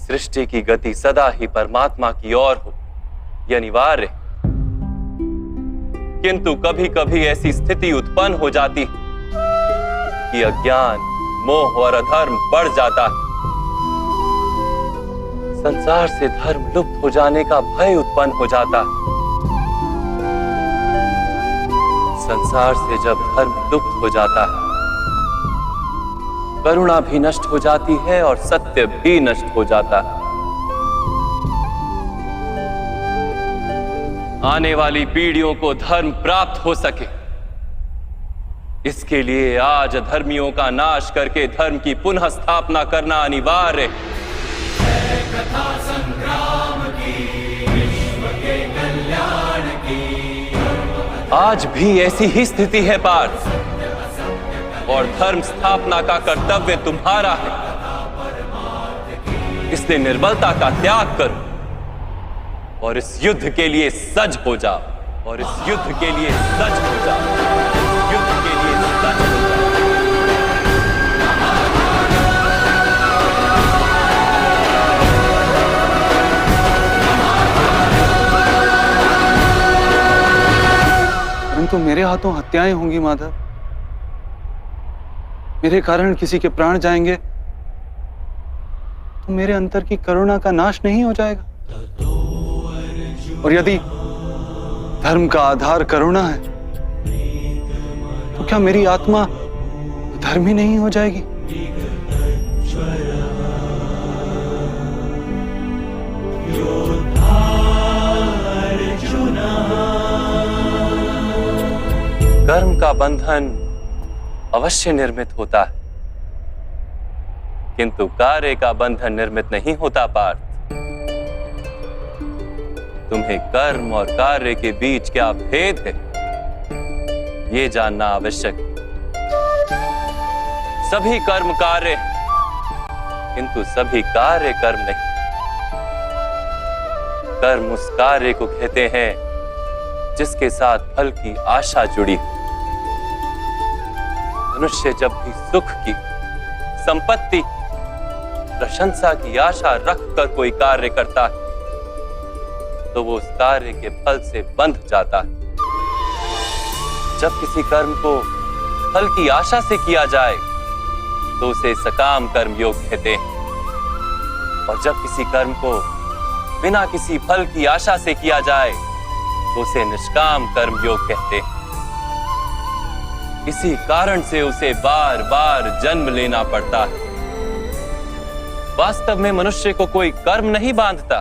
सृष्टि की गति सदा ही परमात्मा की ओर हो, यह अनिवार्य है। किंतु कभी कभी ऐसी स्थिति उत्पन्न हो जाती है कि अज्ञान, मोह और अधर्म बढ़ जाता है। संसार से धर्म लुप्त हो जाने का भय उत्पन्न हो जाता है। संसार से जब धर्म लुप्त हो जाता है, करुणा भी नष्ट हो जाती है और सत्य भी नष्ट हो जाता है। आने वाली पीढ़ियों को धर्म प्राप्त हो सके, इसके लिए आज अधर्मियों का नाश करके धर्म की पुनः स्थापना करना अनिवार्य है। कथा संग्राम की, विश्व के कल्याण की। आज भी ऐसी ही स्थिति है पार्थ, और धर्म स्थापना का कर्तव्य तुम्हारा है। इसलिए निर्बलता का त्याग करो और इस युद्ध के लिए सज हो जाओ, और इस युद्ध के लिए सज हो जाओ, युद्ध के लिए सज हो जाओ। परंतु मेरे हाथों हत्याएं होंगी माधव, मेरे कारण किसी के प्राण जाएंगे तो मेरे अंतर की करुणा का नाश नहीं हो जाएगा। और यदि धर्म का आधार करुणा है तो क्या मेरी आत्मा धर्मी नहीं हो जाएगी? कर्म का बंधन अवश्य निर्मित होता है, किंतु कार्य का बंधन निर्मित नहीं होता पार्थ। तुम्हें कर्म और कार्य के बीच क्या भेद है, ये जानना आवश्यक है। सभी कर्म कार्य हैं, किंतु सभी कार्य कर्म नहीं। कर्म उस कार्य को कहते हैं जिसके साथ फल की आशा जुड़ी हो। मनुष्य जब भी सुख की, संपत्ति, प्रशंसा की आशा रखकर कोई कार्य करता है तो वो उस कार्य के फल से बंध जाता है। जब किसी कर्म को फल की आशा से किया जाए तो उसे सकाम कर्म योग कहते हैं, और जब किसी कर्म को बिना किसी फल की आशा से किया जाए तो उसे निष्काम कर्म योग कहते हैं। इसी कारण से उसे बार बार जन्म लेना पड़ता है। वास्तव में मनुष्य को कोई कर्म नहीं बांधता,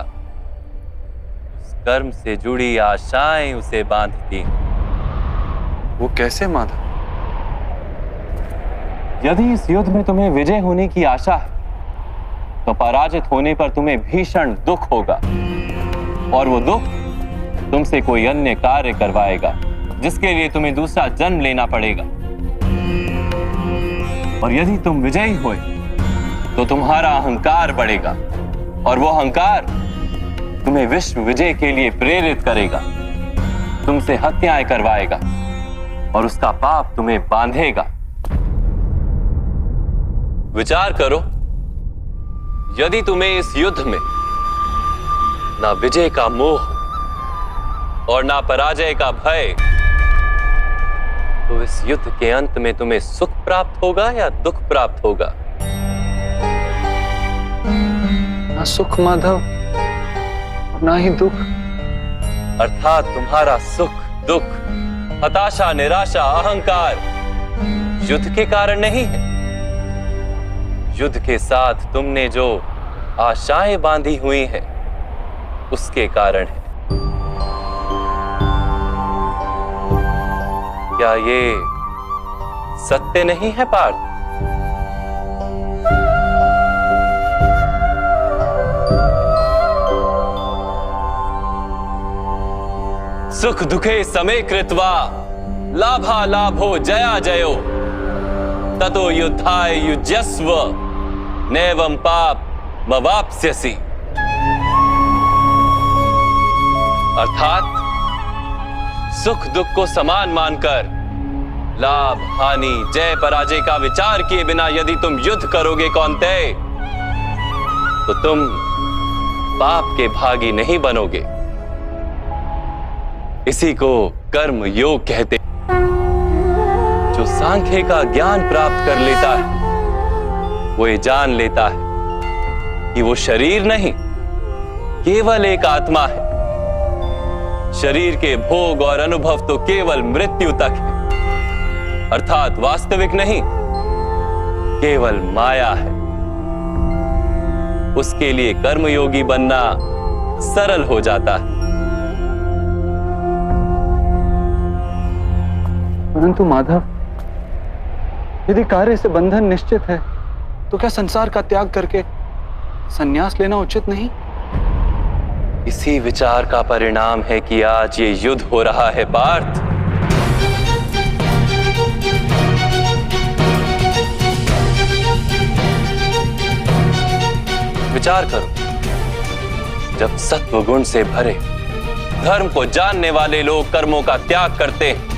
उस कर्म से जुड़ी आशाएं उसे बांधती हैं। वो कैसे माधव? यदि इस युद्ध में तुम्हें विजय होने की आशा है तो पराजित होने पर तुम्हें भीषण दुख होगा, और वो दुख तुमसे कोई अन्य कार्य करवाएगा जिसके लिए तुम्हें दूसरा जन्म लेना पड़ेगा। और यदि तुम विजयी हुए तो तुम्हारा अहंकार बढ़ेगा, और वो अहंकार तुम्हें विश्व विजय के लिए प्रेरित करेगा, तुमसे हत्याएं करवाएगा, और उसका पाप तुम्हें बांधेगा। विचार करो, यदि तुम्हें इस युद्ध में ना विजय का मोह और ना पराजय का भय, तो इस युद्ध के अंत में तुम्हें सुख प्राप्त होगा या दुख प्राप्त होगा? ना सुख माधव, ना ही दुख। अर्थात तुम्हारा सुख, दुख, हताशा, निराशा, अहंकार युद्ध के कारण नहीं है। युद्ध के साथ तुमने जो आशाएं बांधी हुई हैं, उसके कारण है। क्या ये सत्य नहीं है पार्थ? सुख दुखे समे कृत्वा लाभा लाभो जया जयो ततो युद्धाय युज्यस्व नैवं पाप मवाप्स्यसि। अर्थात सुख दुख को समान मानकर लाभ हानि जय पराजय का विचार किए बिना यदि तुम युद्ध करोगे कौन्तेय, तो तुम पाप के भागी नहीं बनोगे। इसी को कर्म योग कहते। जो सांख्य का ज्ञान प्राप्त कर लेता है वो ये जान लेता है कि वो शरीर नहीं, केवल एक आत्मा है। शरीर के भोग और अनुभव तो केवल मृत्यु तक है, अर्थात वास्तविक नहीं, केवल माया है। उसके लिए कर्मयोगी बनना सरल हो जाता है। परंतु माधव, यदि कार्य से बंधन निश्चित है तो क्या संसार का त्याग करके संन्यास लेना उचित नहीं? इसी विचार का परिणाम है कि आज ये युद्ध हो रहा है पार्थ। विचार करो, जब सत्व गुण से भरे धर्म को जानने वाले लोग कर्मों का त्याग करते हैं,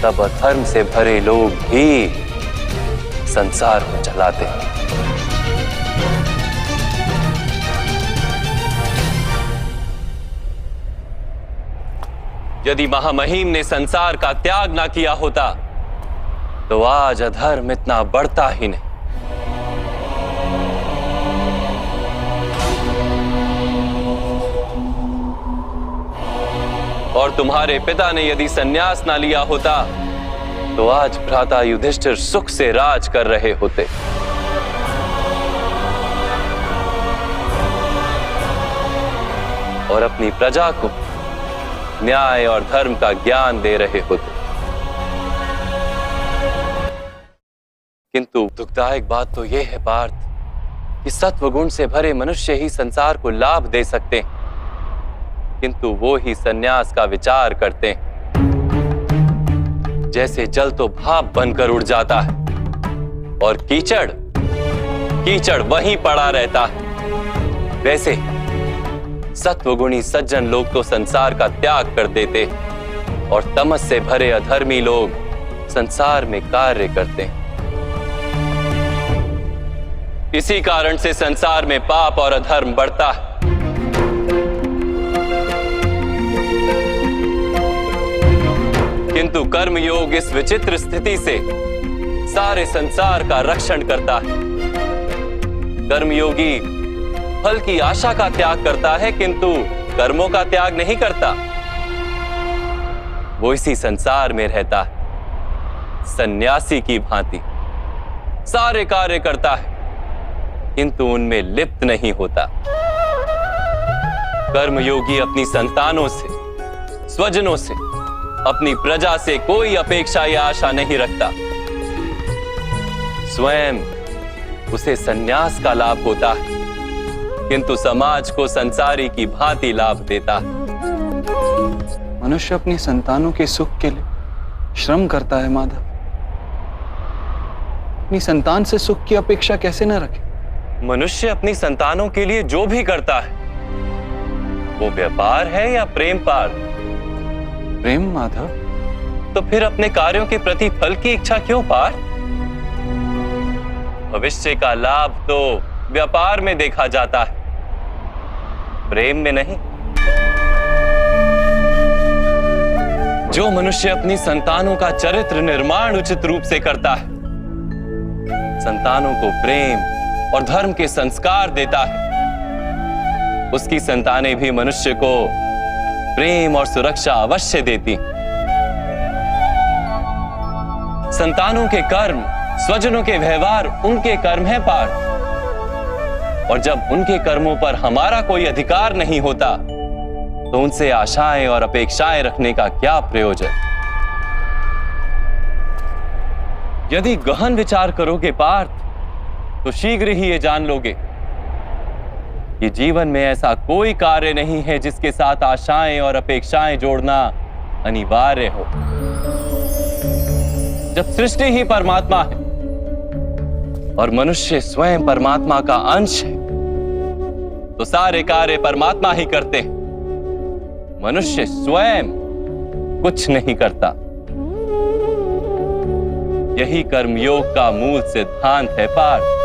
तब अधर्म से भरे लोग भी संसार को चलाते हैं। यदि महामहिम ने संसार का त्याग ना किया होता तो आज अधर्म इतना बढ़ता ही नहीं। और तुम्हारे पिता ने यदि संन्यास ना लिया होता तो आज भ्राता युधिष्ठिर सुख से राज कर रहे होते। और अपनी प्रजा को न्याय और धर्म का ज्ञान दे रहे होते। किंतु दुखदायक बात तो यह है पार्थ कि सत्व गुण से भरे मनुष्य ही संसार को लाभ दे सकते हैं, किंतु वो ही संन्यास का विचार करते हैं। जैसे जल तो भाप बनकर उड़ जाता है और कीचड़ कीचड़ वहीं पड़ा रहता है, वैसे सत्वगुणी सज्जन लोग तो संसार का त्याग कर देते और तमस से भरे अधर्मी लोग संसार में कार्य करते हैं। इसी कारण से संसार में पाप और अधर्म बढ़ता है। किंतु कर्मयोग इस विचित्र स्थिति से सारे संसार का रक्षण करता है। कर्मयोगी फल की आशा का त्याग करता है, किंतु कर्मों का त्याग नहीं करता। वो इसी संसार में रहता है, सन्यासी की भांति सारे कार्य करता है, किंतु उनमें लिप्त नहीं होता। कर्मयोगी अपनी संतानों से, स्वजनों से, अपनी प्रजा से कोई अपेक्षा या आशा नहीं रखता। स्वयं उसे संन्यास का लाभ होता है, किंतु समाज को संसारी की भांति लाभ देता है। मनुष्य अपनी संतानों के सुख के लिए श्रम करता है माधव। अपनी संतान से सुख की अपेक्षा कैसे न रखे? मनुष्य अपनी संतानों के लिए जो भी करता है वो व्यापार है या प्रेम पार? प्रेम माधव। तो फिर अपने कार्यों के प्रति फल की इच्छा क्यों पार? भविष्य का लाभ तो व्यापार में देखा जाता है, प्रेम में नहीं। जो मनुष्य अपनी संतानों का चरित्र निर्माण उचित रूप से करता है, संतानों को प्रेम और धर्म के संस्कार देता है, उसकी संतानें भी मनुष्य को प्रेम और सुरक्षा अवश्य देती। संतानों के कर्म, स्वजनों के व्यवहार उनके कर्म है पार्थ। और जब उनके कर्मों पर हमारा कोई अधिकार नहीं होता तो उनसे आशाएं और अपेक्षाएं रखने का क्या प्रयोजन? यदि गहन विचार करोगे पार्थ तो शीघ्र ही ये जान लोगे कि जीवन में ऐसा कोई कार्य नहीं है जिसके साथ आशाएं और अपेक्षाएं जोड़ना अनिवार्य हो। जब सृष्टि ही परमात्मा है और मनुष्य स्वयं परमात्मा का अंश है तो सारे कार्य परमात्मा ही करते हैं, मनुष्य स्वयं कुछ नहीं करता। यही कर्मयोग का मूल सिद्धांत है पार्थ।